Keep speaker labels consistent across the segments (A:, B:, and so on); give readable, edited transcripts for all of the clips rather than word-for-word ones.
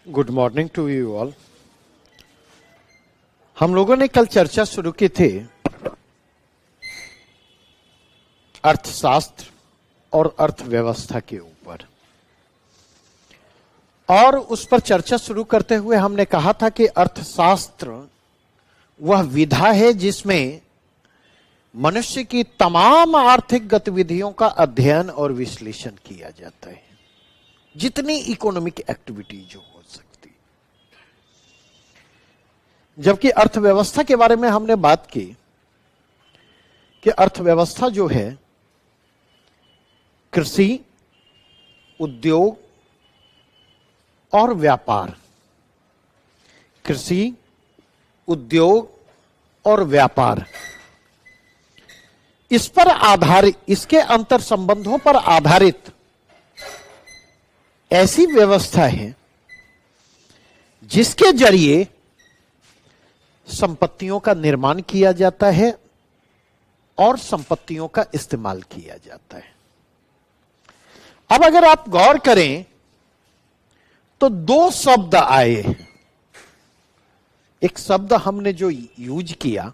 A: Good morning to you all. हम लोगों ने कल चर्चा शुरू की थी अर्थशास्त्र और अर्थव्यवस्था के ऊपर, और उस पर चर्चा शुरू करते हुए हमने कहा था कि अर्थशास्त्र वह विधा है जिसमें मनुष्य की तमाम आर्थिक गतिविधियों का अध्ययन और विश्लेषण किया जाता है, जितनी इकोनॉमिक एक्टिविटी जो हो सकती। जबकि अर्थव्यवस्था के बारे में हमने बात की कि अर्थव्यवस्था जो है कृषि, उद्योग और व्यापार, कृषि, उद्योग और व्यापार, इस पर आधारित, इसके अंतर संबंधों पर आधारित ऐसी व्यवस्था है जिसके जरिए संपत्तियों का निर्माण किया जाता है और संपत्तियों का इस्तेमाल किया जाता है। अब अगर आप गौर करें तो दो शब्द आए। एक शब्द हमने जो यूज किया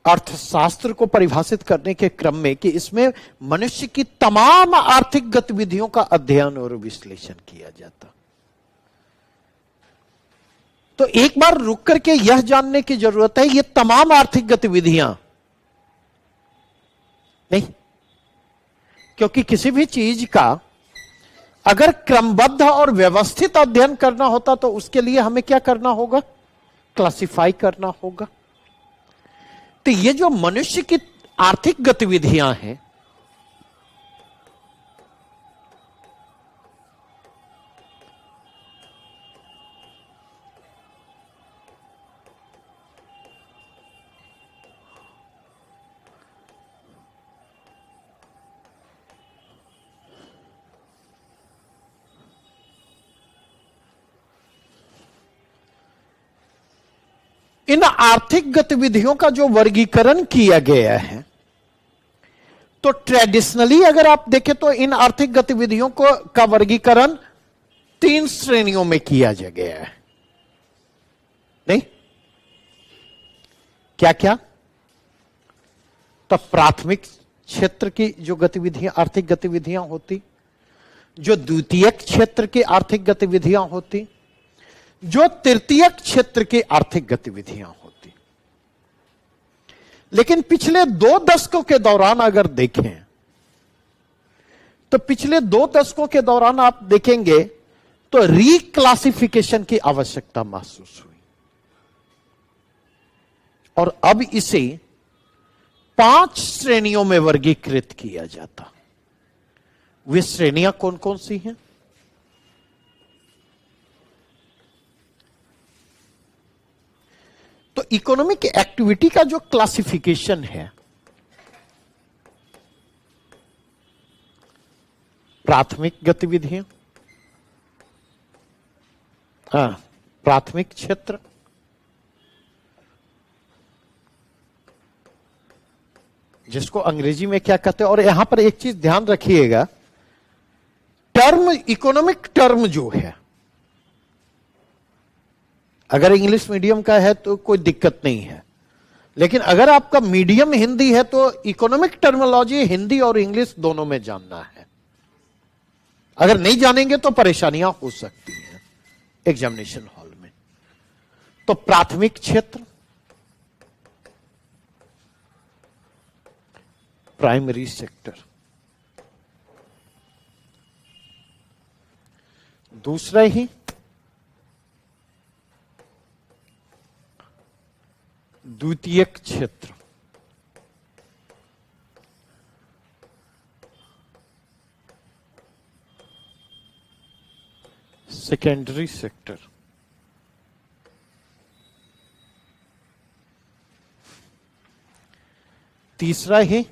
A: अर्थशास्त्र को परिभाषित करने के क्रम में कि इसमें मनुष्य की तमाम आर्थिक गतिविधियों का अध्ययन और विश्लेषण किया जाता। तो एक बार रुक करके यह जानने की जरूरत है ये तमाम आर्थिक गतिविधियां नहीं, क्योंकि किसी भी चीज का अगर क्रमबद्ध और व्यवस्थित अध्ययन करना होता तो उसके लिए हमें क्या करना होगा? क्लासिफाई करना होगा। तो ये जो मनुष्य की आर्थिक गतिविधियां हैं, इन आर्थिक गतिविधियों का जो वर्गीकरण किया गया है, तो ट्रेडिशनली अगर आप देखें तो इन आर्थिक गतिविधियों को का वर्गीकरण 3 श्रेणियों में किया गया है। नहीं, क्या क्या? तो प्राथमिक क्षेत्र की जो गतिविधियां, आर्थिक गतिविधियां होती, जो द्वितीयक क्षेत्र की आर्थिक गतिविधियां होती, जो तृतीयक क्षेत्र की आर्थिक गतिविधियां होती। लेकिन पिछले 2 दशकों के दौरान अगर देखें तो पिछले 2 दशकों के दौरान आप देखेंगे तो रीक्लासिफिकेशन की आवश्यकता महसूस हुई और अब इसे 5 श्रेणियों में वर्गीकृत किया जाता। वे श्रेणियां कौन कौन सी हैं? तो इकोनॉमिक एक्टिविटी का जो क्लासिफिकेशन है, प्राथमिक गतिविधियां, प्राथमिक क्षेत्र, जिसको अंग्रेजी में क्या कहते हैं, और यहां पर एक चीज ध्यान रखिएगा, टर्म, इकोनॉमिक टर्म जो है, अगर इंग्लिश मीडियम का है तो कोई दिक्कत नहीं है, लेकिन अगर आपका मीडियम हिंदी है तो इकोनॉमिक टर्मिनोलॉजी हिंदी और इंग्लिश दोनों में जानना है। अगर नहीं जानेंगे तो परेशानियां हो सकती हैं एग्जामिनेशन हॉल में। तो प्राथमिक क्षेत्र, प्राइमरी सेक्टर, दूसरा ही द्वितीयक क्षेत्र, सेकेंडरी सेक्टर, तीसरा है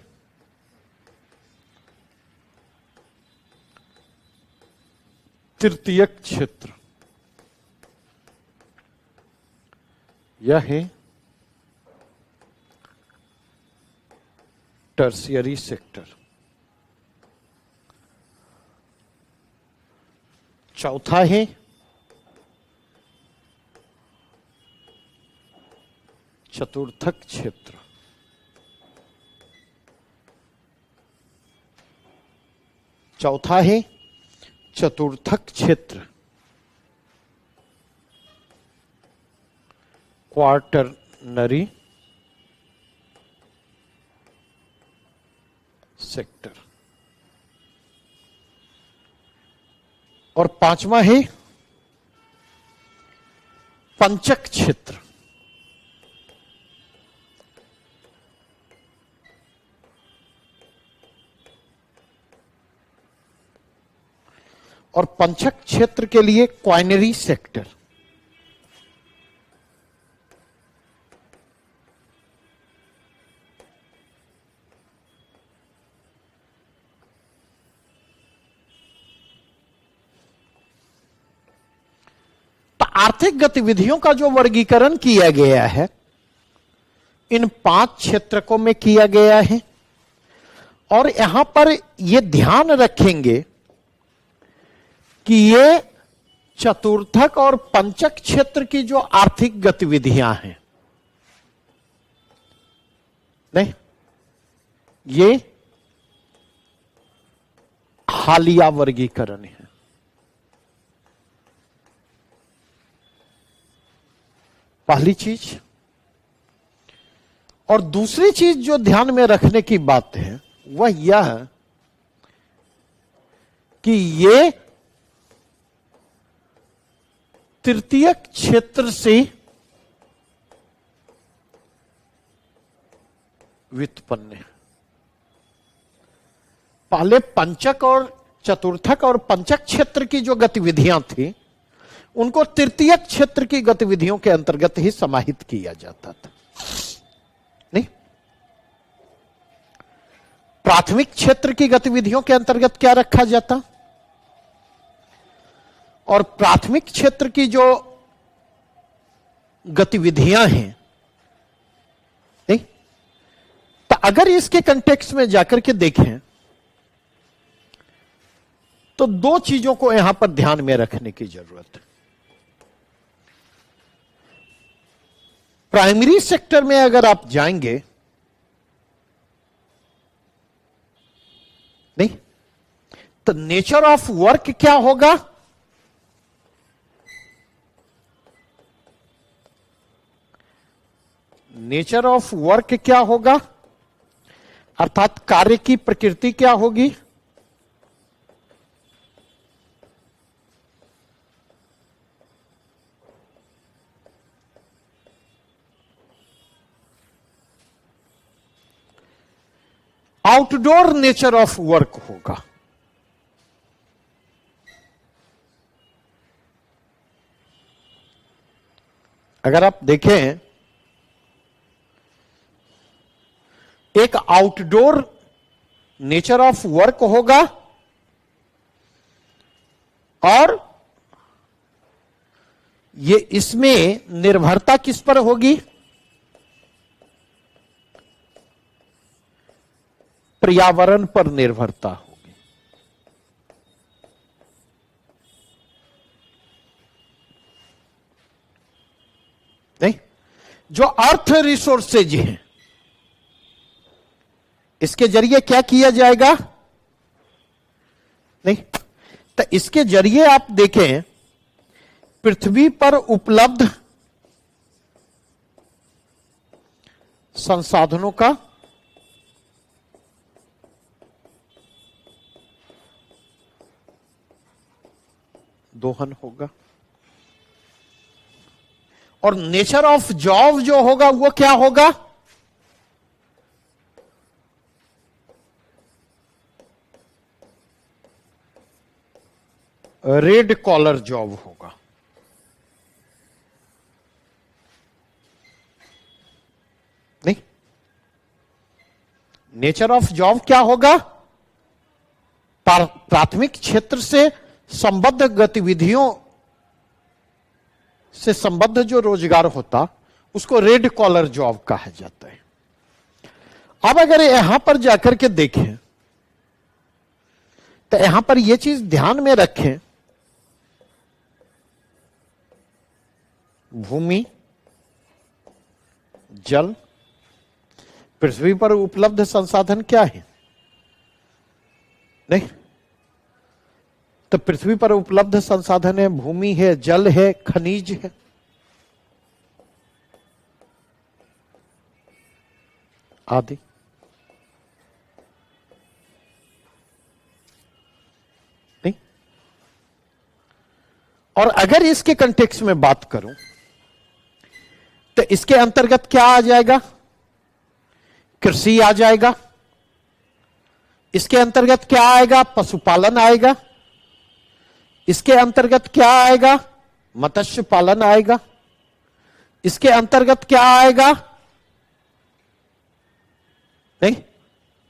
A: तृतीयक क्षेत्र, यह है टर्शियरी सेक्टर। चौथा है चतुर्थक क्षेत्र। चौथा है चतुर्थक क्षेत्र, क्वार्टरनरी सेक्टर। और पांचवा है पंचक क्षेत्र। और पंचक क्षेत्र के लिए क्वाइनरी सेक्टर। तो आर्थिक गतिविधियों का जो वर्गीकरण किया गया है इन 5 क्षेत्रकों में किया गया है। और यहां पर यह ध्यान रखेंगे कि ये चतुर्थक और पंचक क्षेत्र की जो आर्थिक गतिविधियां हैं, नहीं, ये हालिया वर्गीकरण है। पहली चीज। और दूसरी चीज जो ध्यान में रखने की बात है वह यह है कि ये तृतीयक क्षेत्र से व्युत्पन्न है। पहले पंचक और चतुर्थक और पंचक क्षेत्र की जो गतिविधियां थी उनको तृतीयक क्षेत्र की गतिविधियों के अंतर्गत ही समाहित किया जाता था। नहीं, प्राथमिक क्षेत्र की गतिविधियों के अंतर्गत क्या रखा जाता? और प्राथमिक क्षेत्र की जो गतिविधियां हैं, नहीं, तो अगर इसके कंटेक्स्ट में जाकर के देखें तो 2 चीजों को यहां पर ध्यान में रखने की जरूरत है। प्राइमरी सेक्टर में अगर आप जाएंगे, नहीं, तो नेचर ऑफ वर्क क्या होगा? नेचर ऑफ वर्क क्या होगा? अर्थात कार्य की प्रकृति क्या होगी? आउटडोर नेचर ऑफ वर्क होगा। अगर आप देखें, एक आउटडोर नेचर ऑफ वर्क होगा और ये इसमें निर्भरता किस पर होगी? पर्यावरण पर निर्भरता होगी। नहीं, जो अर्थ रिसोर्सेज हैं इसके जरिए क्या किया जाएगा? नहीं, तो इसके जरिए आप देखें पृथ्वी पर उपलब्ध संसाधनों का दोहन होगा। और नेचर ऑफ जॉब जो होगा वो क्या होगा? रेड कॉलर जॉब होगा। नहीं, नेचर ऑफ जॉब क्या होगा? प्राथमिक क्षेत्र से संबद्ध गतिविधियों से संबद्ध जो रोजगार होता उसको रेड कॉलर जॉब कहा जाता है। अब अगर यहां पर जाकर के देखें तो यहां पर यह चीज ध्यान में रखें भूमि, जल, पृथ्वी पर उपलब्ध संसाधन क्या है? नहीं, तो पृथ्वी पर उपलब्ध संसाधन है, भूमि है, जल है, खनिज है। आदि। नहीं, और अगर इसके कंटेक्स्ट में बात करूं तो इसके अंतर्गत क्या आ जाएगा? कृषि आ जाएगा। इसके अंतर्गत क्या आएगा? पशुपालन आएगा। इसके अंतर्गत क्या आएगा? मत्स्य पालन आएगा। इसके अंतर्गत क्या आएगा? नहीं,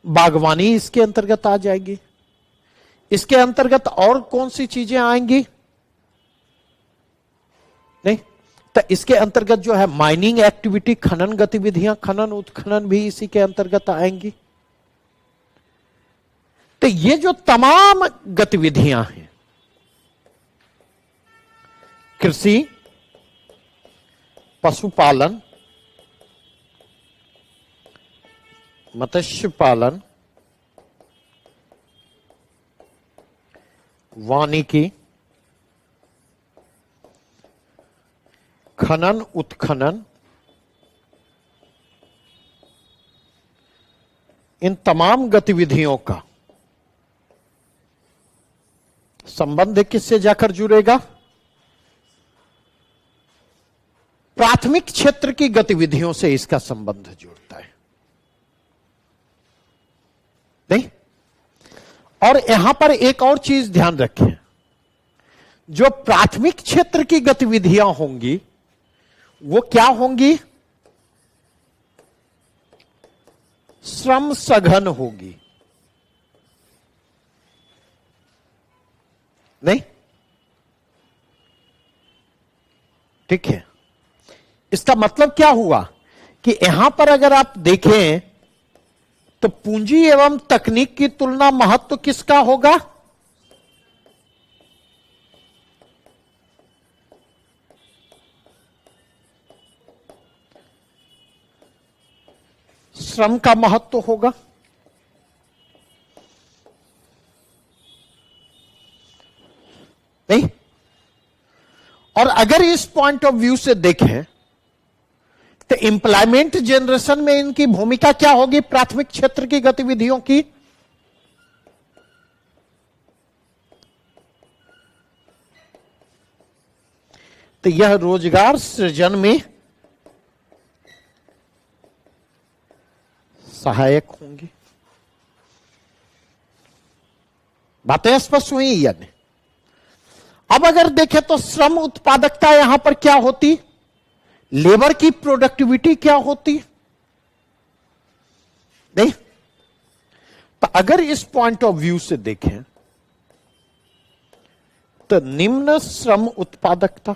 A: बागवानी इसके अंतर्गत आ जाएगी। इसके अंतर्गत और कौन सी चीजें आएंगी? नहीं, तो इसके अंतर्गत जो है माइनिंग एक्टिविटी, खनन गतिविधियां, खनन उत्खनन भी इसी के अंतर्गत आएंगी। तो ये जो तमाम गतिविधियां हैं, कृषि, पशुपालन, मत्स्य पालन, वानिकी, खनन उत्खनन, इन तमाम गतिविधियों का संबंध किससे जाकर जुड़ेगा? प्राथमिक क्षेत्र की गतिविधियों से इसका संबंध जुड़ता है। नहीं, और यहां पर एक और चीज ध्यान रखें, जो प्राथमिक क्षेत्र की गतिविधियां होंगी वो क्या होंगी? श्रम सघन होगी। नहीं, ठीक है। इसका मतलब क्या हुआ कि यहां पर अगर आप देखें तो पूंजी एवं तकनीक की तुलना महत्व किसका होगा? श्रम का महत्व होगा। नहीं, और अगर इस पॉइंट ऑफ व्यू से देखें तो एम्प्लॉयमेंट जनरेशन में इनकी भूमिका क्या होगी? प्राथमिक क्षेत्र की गतिविधियों की तो यह रोजगार सृजन में सहायक होंगी। बातें स्पष्ट हुई या नहीं? अब अगर देखें तो श्रम उत्पादकता यहां पर क्या होती? लेबर की प्रोडक्टिविटी क्या होती? नहीं, तो अगर इस पॉइंट ऑफ व्यू से देखें तो निम्न श्रम उत्पादकता,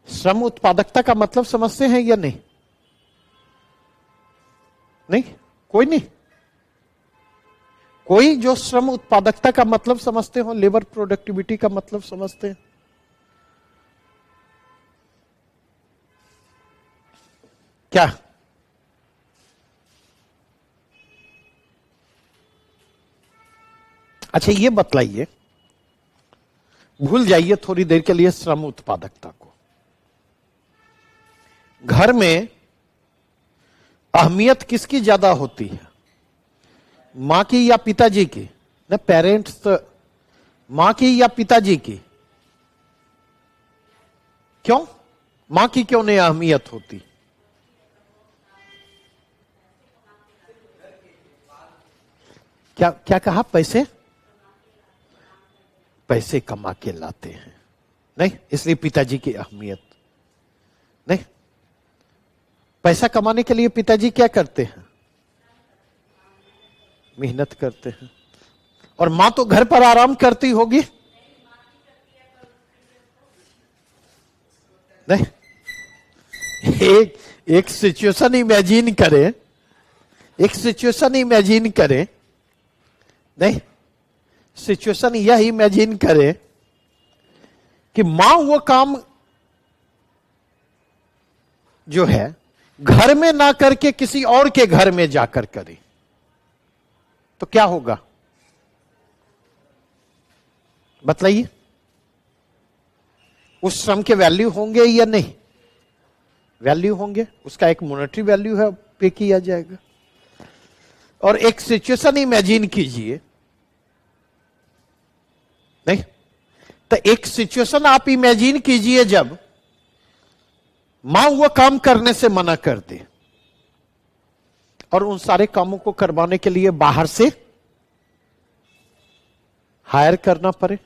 A: श्रम उत्पादकता का मतलब समझते हैं या नहीं? नहीं, कोई नहीं, कोई जो श्रम उत्पादकता का मतलब समझते हो, लेबर प्रोडक्टिविटी का मतलब समझते हैं? क्या? अच्छा, ये बतलाइए, भूल जाइए थोड़ी देर के लिए श्रम उत्पादकता को। घर में अहमियत किसकी ज्यादा होती है? मां की या पिताजी की? न पेरेंट्स तो मां की या पिताजी की? क्यों? मां की क्यों नहीं अहमियत होती? क्या क्या कहा? पैसे कमा के लाते हैं, नहीं, इसलिए पिताजी की अहमियत नहीं। पैसा कमाने के लिए पिताजी क्या करते हैं? मेहनत करते हैं। और मां तो घर पर आराम करती होगी, नहीं? एक सिचुएशन इमेजिन करें, एक सिचुएशन इमेजिन करें, नहीं, सिचुएशन यह इमेजिन करें कि मां वो काम जो है घर में ना करके किसी और के घर में जाकर करे, तो क्या होगा बतलाइए? उस श्रम के वैल्यू होंगे या नहीं? वैल्यू होंगे, उसका एक मॉनेटरी वैल्यू है, पे किया जाएगा। और एक सिचुएशन इमेजिन कीजिए, नहीं तो एक सिचुएशन आप इमेजिन कीजिए जब मां वो काम करने से मना कर दे और उन सारे कामों को करवाने के लिए बाहर से हायर करना पड़े।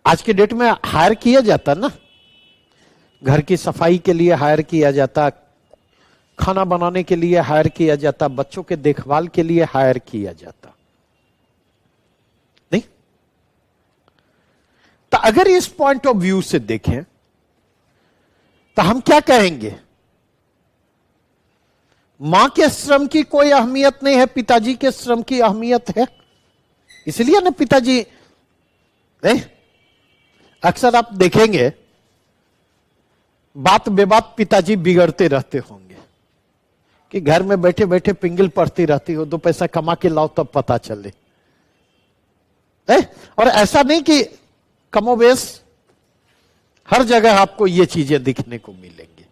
A: आज के डेट में हायर किया जाता ना, घर की सफाई के लिए हायर किया जाता, खाना बनाने के लिए हायर किया जाता, बच्चों के देखभाल के लिए हायर किया जाता, नहीं? तो अगर इस पॉइंट ऑफ व्यू से देखें तो हम क्या कहेंगे? मां के श्रम की कोई अहमियत नहीं है, पिताजी के श्रम की अहमियत है। इसलिए ना पिताजी, नहीं, अक्सर आप देखेंगे बात बेबात पिताजी बिगड़ते रहते होंगे कि घर में बैठे बैठे पिंगल पड़ती रहती हो, 2 पैसा कमा के लाओ तब पता चले। और ऐसा नहीं कि कमोबेश हर जगह आपको ये चीजें दिखने को मिलेंगी,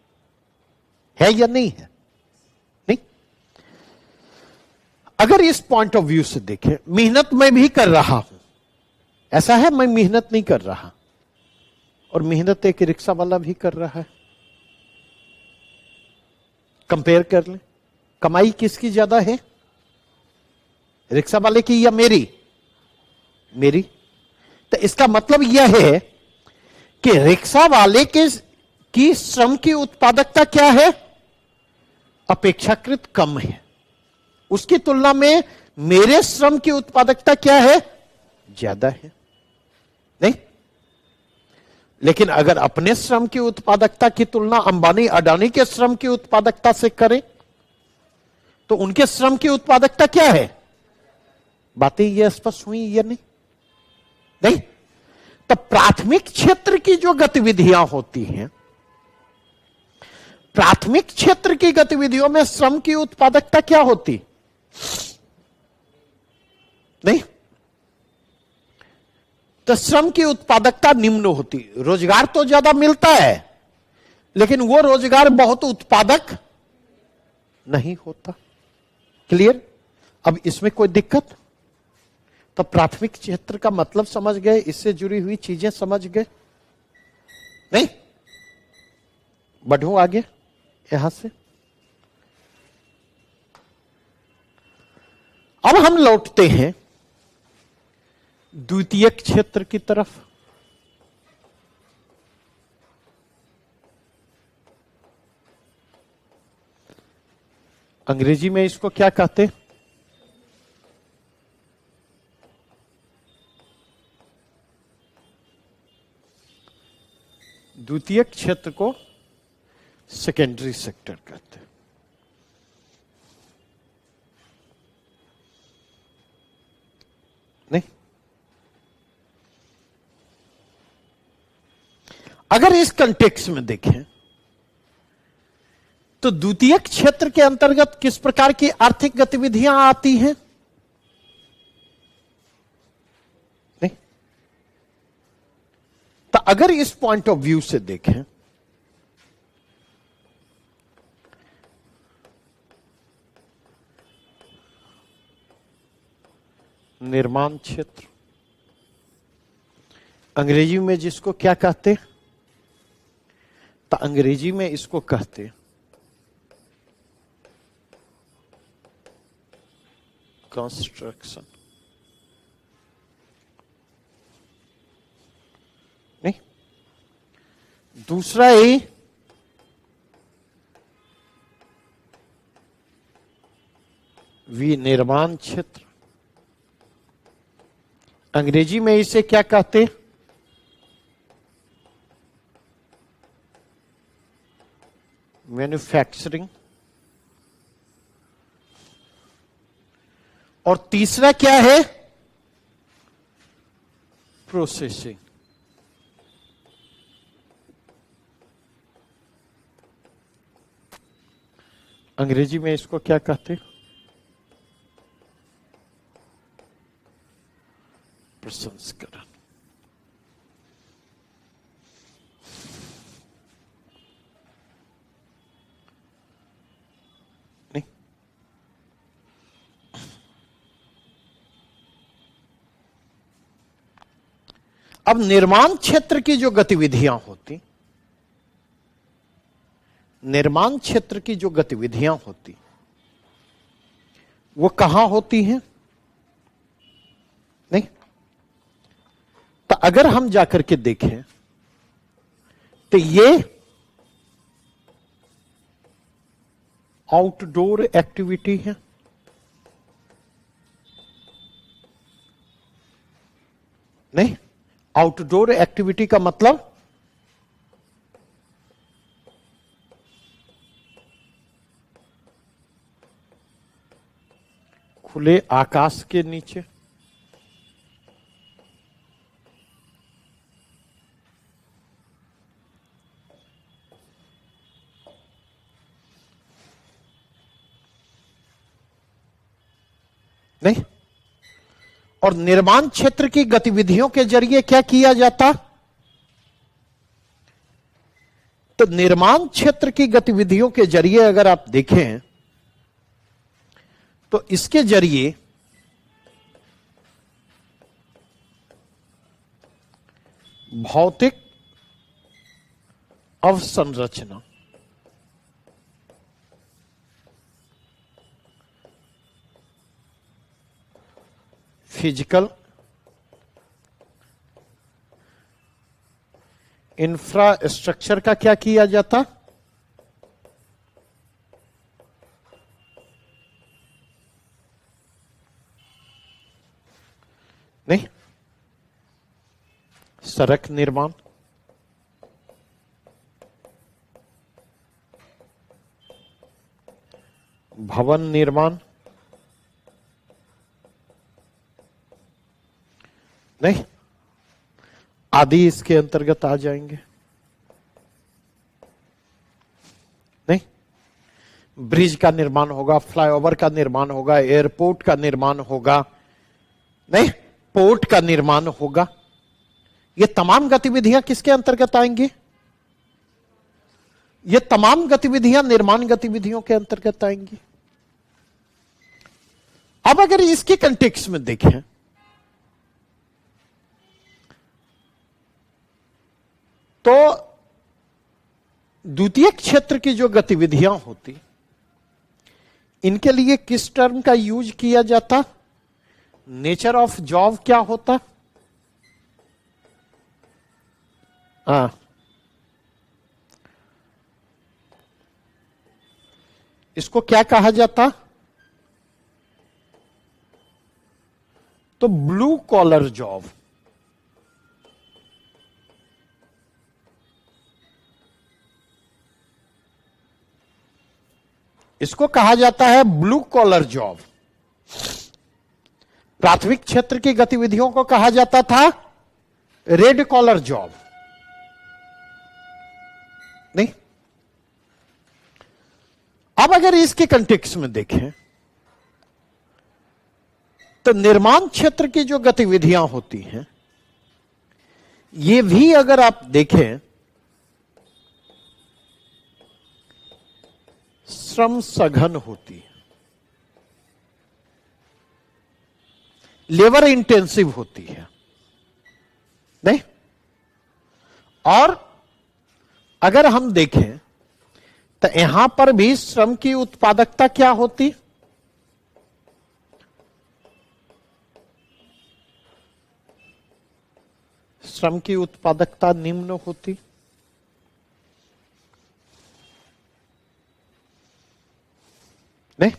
A: है या नहीं है? नहीं। अगर इस पॉइंट ऑफ व्यू से देखें, मेहनत मैं भी कर रहा हूं, ऐसा है मैं मेहनत नहीं कर रहा, और मेहनत एक रिक्शा वाला भी कर रहा है। कंपेयर कर लें, कमाई किसकी ज्यादा है, रिक्शा वाले की या मेरी? मेरी। तो इसका मतलब यह है कि रिक्शा वाले की श्रम की उत्पादकता क्या है? अपेक्षाकृत कम है। उसकी तुलना में मेरे श्रम की उत्पादकता क्या है? ज्यादा है, नहीं? लेकिन अगर अपने श्रम की उत्पादकता की तुलना अंबानी अडानी के श्रम की उत्पादकता से करें तो उनके श्रम की उत्पादकता क्या है? बातें ये स्पष्ट हुई या नहीं? नहीं। तो प्राथमिक क्षेत्र की जो गतिविधियां होती हैं, प्राथमिक क्षेत्र की गतिविधियों में श्रम की उत्पादकता क्या होती? नहीं। तो श्रम की उत्पादकता निम्न होती। रोजगार तो ज्यादा मिलता है लेकिन वो रोजगार बहुत उत्पादक नहीं होता। क्लियर? अब इसमें कोई दिक्कत? तो प्राथमिक क्षेत्र का मतलब समझ गए, इससे जुड़ी हुई चीजें समझ गए, नहीं? बढ़ो आगे यहां से। अब हम लौटते हैं द्वितीयक क्षेत्र की तरफ। अंग्रेजी में इसको क्या कहते हैं? द्वितीयक क्षेत्र को सेकेंडरी सेक्टर कहते हैं। नहीं? अगर इस कंटेक्स्ट में देखें तो द्वितीयक क्षेत्र के अंतर्गत किस प्रकार की आर्थिक गतिविधियां आती हैं? नहीं? तो अगर इस पॉइंट ऑफ व्यू से देखें निर्माण क्षेत्र, अंग्रेजी में जिसको क्या कहते हैं? तो अंग्रेजी में इसको कहते हैं कंस्ट्रक्शन। नहीं? दूसरा ही विनिर्माण क्षेत्र, अंग्रेजी में इसे क्या कहते हैं? मैन्युफैक्चरिंग। और तीसरा क्या है? प्रोसेसिंग। अंग्रेजी में इसको क्या कहते हैं? प्रसंस्करण। नहीं, अब निर्माण क्षेत्र की जो गतिविधियां होती, निर्माण क्षेत्र की जो गतिविधियां होती वो कहां होती हैं? नहीं, तो अगर हम जाकर के देखें तो ये आउटडोर एक्टिविटी है। नहीं, आउटडोर एक्टिविटी का मतलब खुले आकाश के नीचे, नहीं, और निर्माण क्षेत्र की गतिविधियों के जरिए क्या किया जाता? तो निर्माण क्षेत्र की गतिविधियों के जरिए अगर आप देखें तो इसके जरिए भौतिक अवसंरचना, फिजिकल इंफ्रास्ट्रक्चर का क्या किया जाता? नहीं, सड़क निर्माण, भवन निर्माण, नहीं, आदि इसके अंतर्गत आ जाएंगे। नहीं, ब्रिज का निर्माण होगा, फ्लाईओवर का निर्माण होगा, एयरपोर्ट का निर्माण होगा, नहीं, पोर्ट का निर्माण होगा। ये तमाम गतिविधियां किसके अंतर्गत आएंगी? ये तमाम गतिविधियां निर्माण गतिविधियों के अंतर्गत आएंगी। अब अगर इसके कंटेक्स्ट में देखें तो द्वितीय क्षेत्र की जो गतिविधियां होती, इनके लिए किस टर्म का यूज किया जाता? नेचर ऑफ जॉब क्या होता? इसको क्या कहा जाता? तो ब्लू कॉलर जॉब। इसको कहा जाता है ब्लू कॉलर जॉब। प्राथमिक क्षेत्र की गतिविधियों को कहा जाता था रेड कॉलर जॉब। नहीं, अब अगर इसके कंटेक्स्ट में देखें तो निर्माण क्षेत्र की जो गतिविधियां होती हैं ये भी अगर आप देखें श्रम सघन होती है, लेबर इंटेंसिव होती है। नहीं, और अगर हम देखें तो यहां पर भी श्रम की उत्पादकता क्या होती? श्रम की उत्पादकता निम्न होती। नहीं,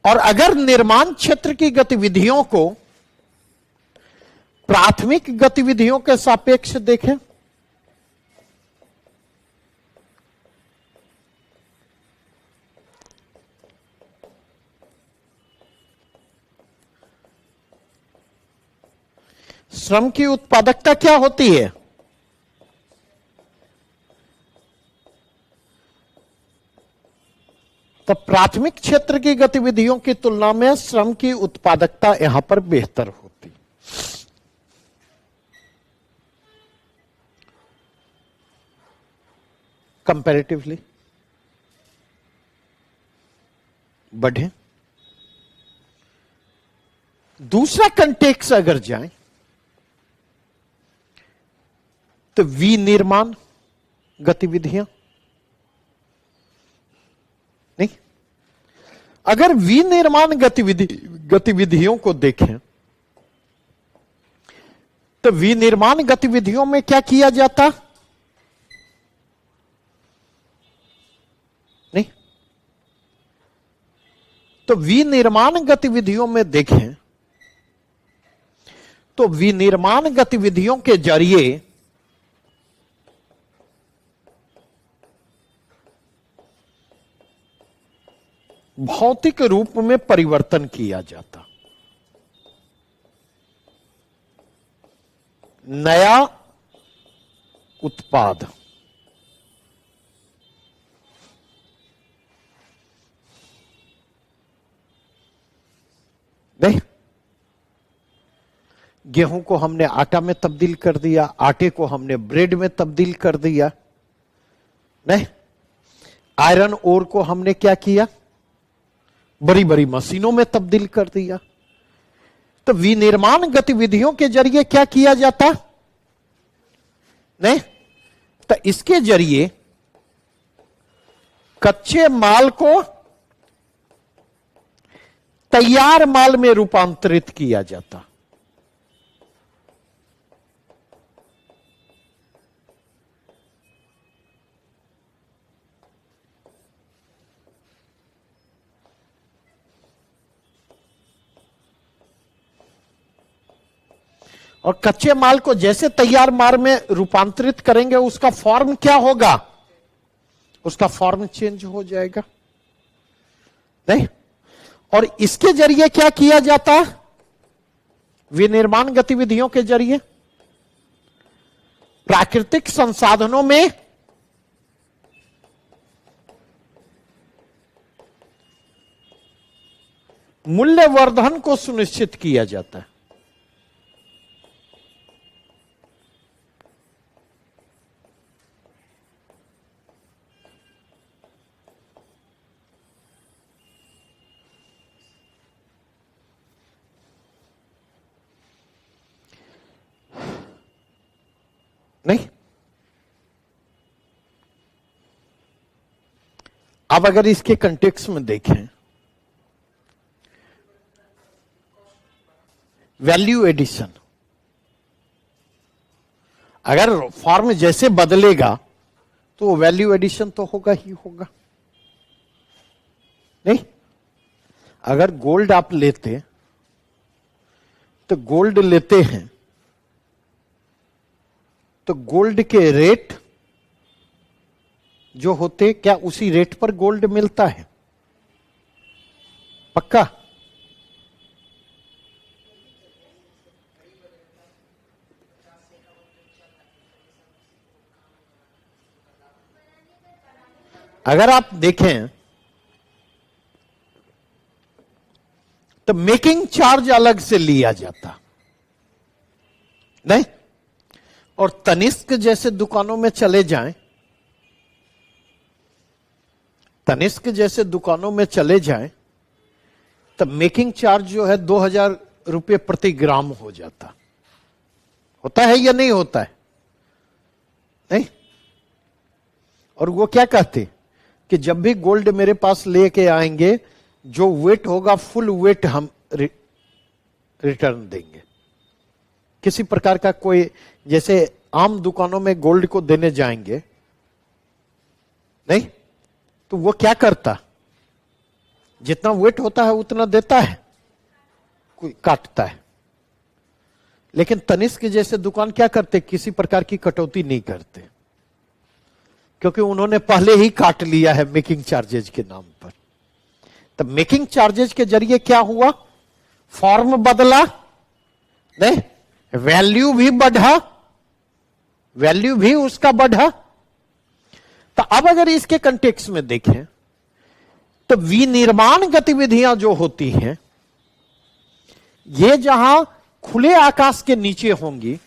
A: और अगर निर्माण क्षेत्र की गतिविधियों को प्राथमिक गतिविधियों के सापेक्ष देखें श्रम की उत्पादकता क्या होती है? तो प्राथमिक क्षेत्र की गतिविधियों की तुलना में श्रम की उत्पादकता यहां पर बेहतर होती। कंपैरेटिवली बढ़े। दूसरा कंटेक्स अगर जाए तो विनिर्माण गतिविधियां, नहीं, अगर विनिर्माण गतिविधियों को देखें तो विनिर्माण गतिविधियों में क्या किया जाता? नहीं, तो विनिर्माण गतिविधियों में देखें तो विनिर्माण गतिविधियों के जरिए भौतिक रूप में परिवर्तन किया जाता। नया उत्पाद, नहीं, गेहूं को हमने आटा में तब्दील कर दिया, आटे को हमने ब्रेड में तब्दील कर दिया, नहीं, आयरन ओर को हमने क्या किया? बड़ी बड़ी मशीनों में तब्दील कर दिया। तो विनिर्माण गतिविधियों के जरिए क्या किया जाता? नहीं, तो इसके जरिए कच्चे माल को तैयार माल में रूपांतरित किया जाता। और कच्चे माल को जैसे तैयार माल में रूपांतरित करेंगे उसका फॉर्म क्या होगा? उसका फॉर्म चेंज हो जाएगा, नहीं? और इसके जरिए क्या किया जाता? विनिर्माण गतिविधियों के जरिए प्राकृतिक संसाधनों में मूल्यवर्धन को सुनिश्चित किया जाता है। नहीं, अब अगर इसके कंटेक्स्ट में देखें, वैल्यू एडिशन, अगर फॉर्म जैसे बदलेगा तो वैल्यू एडिशन तो होगा ही होगा, नहीं? अगर गोल्ड आप लेते तो गोल्ड लेते हैं तो गोल्ड के रेट जो होते, क्या उसी रेट पर गोल्ड मिलता है? पक्का? अगर आप देखें तो मेकिंग चार्ज अलग से लिया जाता, नहीं? और तनिष्क जैसे दुकानों में चले जाएं, तनिष्क जैसे दुकानों में चले जाएं तब मेकिंग चार्ज जो है 2000 रुपये प्रति ग्राम हो जाता। होता है या नहीं होता है? नहीं? और वो क्या कहते कि जब भी गोल्ड मेरे पास लेके आएंगे जो वेट होगा फुल वेट हम रिटर्न देंगे। किसी प्रकार का कोई, जैसे आम दुकानों में गोल्ड को देने जाएंगे, नहीं, तो वो क्या करता? जितना वेट होता है उतना देता है, कोई काटता है। लेकिन तनिष्क जैसे दुकान क्या करते? किसी प्रकार की कटौती नहीं करते, क्योंकि उन्होंने पहले ही काट लिया है मेकिंग चार्जेज के नाम पर। तब मेकिंग चार्जेज के जरिए क्या हुआ? फॉर्म बदला, नहीं, वैल्यू भी बढ़ा, वैल्यू भी उसका बढ़ा। तो अब अगर इसके कंटेक्स्ट में देखें तो विनिर्माण गतिविधियां जो होती हैं ये जहां खुले आकाश के नीचे होंगी,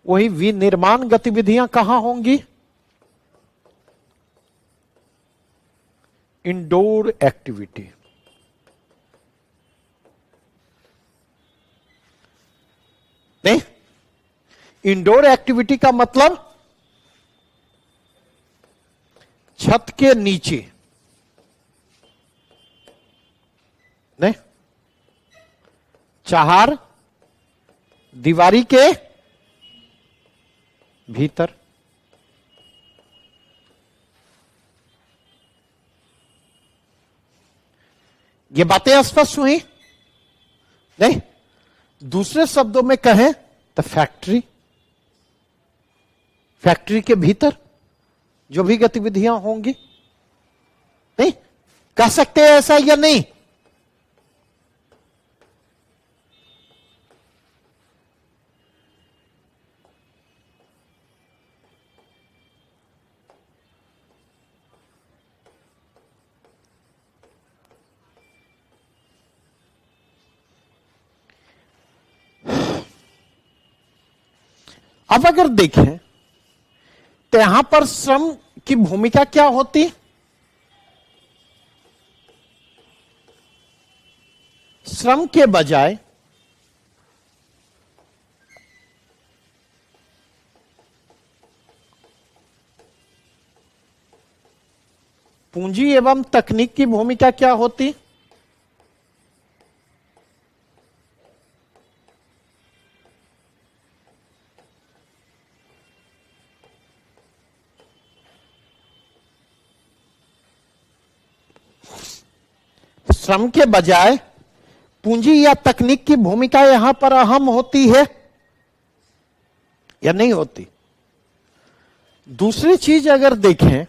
A: वही विनिर्माण गतिविधियां कहां होंगी? Indoor activity. नहीं, इंडोर एक्टिविटी का मतलब छत के नीचे, नहीं, चार दीवारी के भीतर। ये बातें स्पष्ट हुई? नहीं, दूसरे शब्दों में कहें तो फैक्ट्री, फैक्ट्री के भीतर जो भी गतिविधियां होंगी, नहीं कह सकते हैं ऐसा या नहीं? अब अगर देखें तो यहां पर श्रम की भूमिका क्या होती? श्रम के बजाय पूंजी एवं तकनीक की भूमिका क्या होती? श्रम के बजाय पूंजी या तकनीक की भूमिका यहां पर अहम होती है या नहीं होती? दूसरी चीज अगर देखें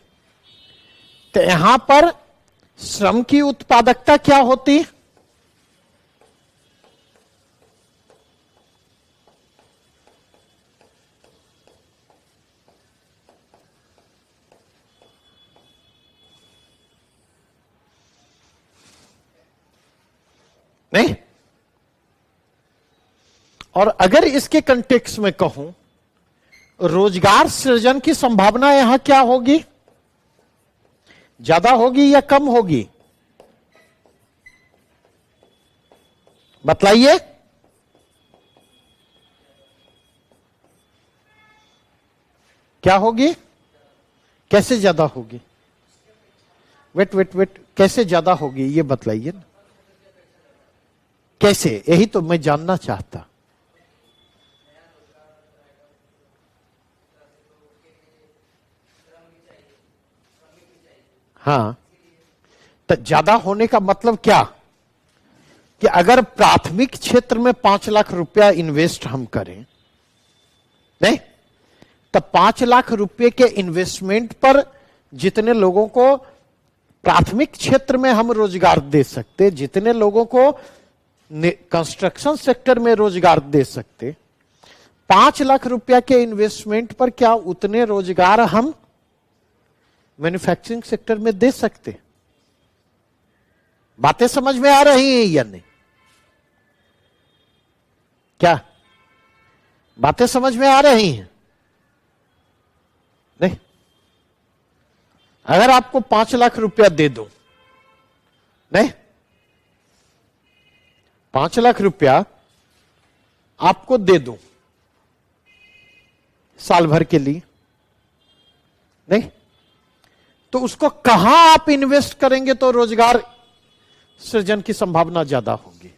A: तो यहां पर श्रम की उत्पादकता क्या होती? नहीं, और अगर इसके कंटेक्स्ट में कहूं, रोजगार सृजन की संभावना यहां क्या होगी? ज्यादा होगी या कम होगी? बतलाइए। क्या होगी? कैसे ज्यादा होगी? वेट वेट वेट, कैसे ज्यादा होगी ये बतलाइए ना। कैसे, यही तो मैं जानना चाहता। हाँ, तो ज्यादा होने का मतलब क्या? कि अगर प्राथमिक क्षेत्र में 5 लाख रुपया इन्वेस्ट हम करें, नहीं, तो 5 लाख रुपए के इन्वेस्टमेंट पर जितने लोगों को प्राथमिक क्षेत्र में हम रोजगार दे सकते, जितने लोगों को कंस्ट्रक्शन सेक्टर में रोजगार दे सकते, 5 लाख रुपया के इन्वेस्टमेंट पर क्या उतने रोजगार हम मैन्युफैक्चरिंग सेक्टर में दे सकते? बातें समझ में आ रही हैं या नहीं? क्या बातें समझ में आ रही हैं? नहीं, अगर आपको 5 लाख रुपया दे दूं, नहीं, 5 लाख रुपया आपको दे दूं साल भर के लिए, नहीं, तो उसको कहां आप इन्वेस्ट करेंगे तो रोजगार सृजन की संभावना ज्यादा होगी?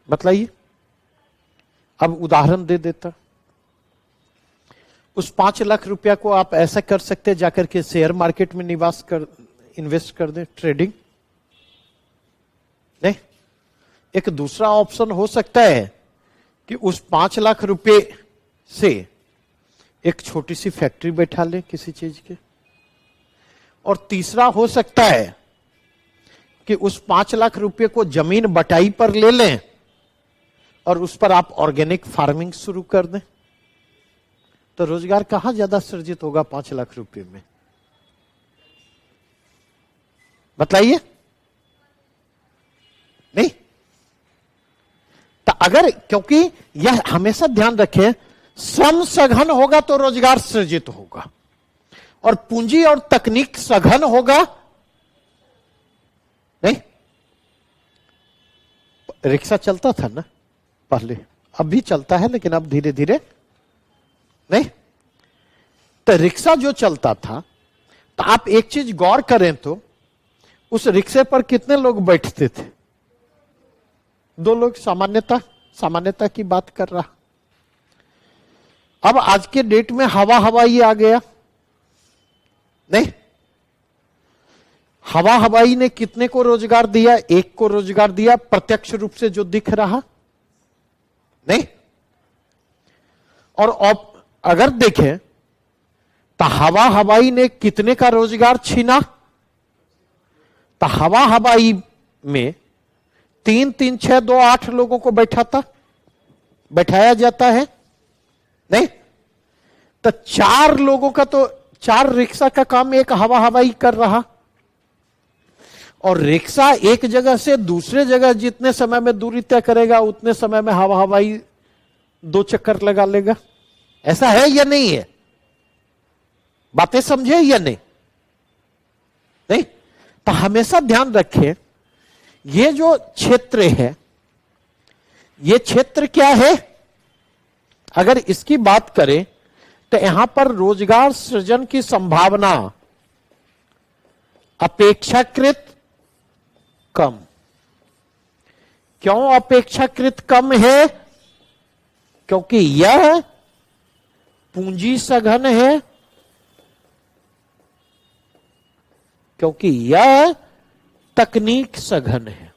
A: बतलाइए। अब उदाहरण दे देता, उस 5 लाख रुपया को आप ऐसा कर सकते जाकर के शेयर मार्केट में इन्वेस्ट कर दें, ट्रेडिंग, नहीं, एक दूसरा ऑप्शन हो सकता है कि उस 5 लाख रुपए से एक छोटी सी फैक्ट्री बैठा ले किसी चीज के, और तीसरा हो सकता है कि उस 5 लाख रुपए को जमीन बटाई पर ले लें और उस पर आप ऑर्गेनिक फार्मिंग शुरू कर दें, तो रोजगार कहां ज्यादा सृजित होगा 5 लाख रुपए में? बतलाइए। नहीं, तो अगर, क्योंकि यह हमेशा ध्यान रखें, श्रम सघन होगा तो रोजगार सृजित होगा, और पूंजी और तकनीक सघन होगा नहीं। रिक्शा चलता था ना पहले, अब भी चलता है लेकिन अब धीरे धीरे नहीं। तो रिक्शा जो चलता था, तो आप एक चीज गौर करें तो उस रिक्शे पर कितने लोग बैठते थे? 2 लोग, सामान्यता की बात कर रहा। अब आज के डेट में हवाई आ गया नहीं। हवाई ने कितने को रोजगार दिया? 1 को रोजगार दिया, प्रत्यक्ष रूप से जो दिख रहा नहीं। और अगर देखें तो हवाई ने कितने का रोजगार छीना? तो हवाई में 3 3 6 2 8 लोगों को बैठाया जाता है नहीं। तो 4 लोगों का, तो 4 रिक्शा का काम एक हवाई कर रहा, और रिक्शा एक जगह से दूसरे जगह जितने समय में दूरी तय करेगा उतने समय में हवाई 2 चक्कर लगा लेगा। ऐसा है या नहीं है? बातें समझे या नहीं? नहीं, तो हमेशा ध्यान रखें, ये जो क्षेत्र है, ये क्षेत्र क्या है? अगर इसकी बात करें तो यहां पर रोजगार सृजन की संभावना अपेक्षाकृत कम। क्यों अपेक्षाकृत कम है? क्योंकि यह पूंजी सघन है, क्योंकि यह तकनीक सघन है।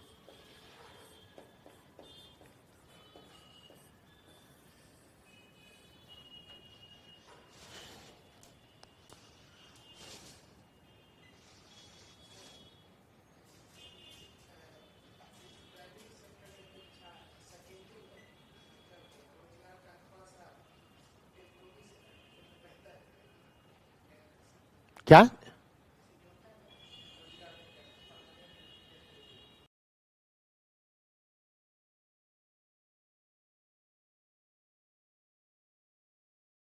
A: क्या?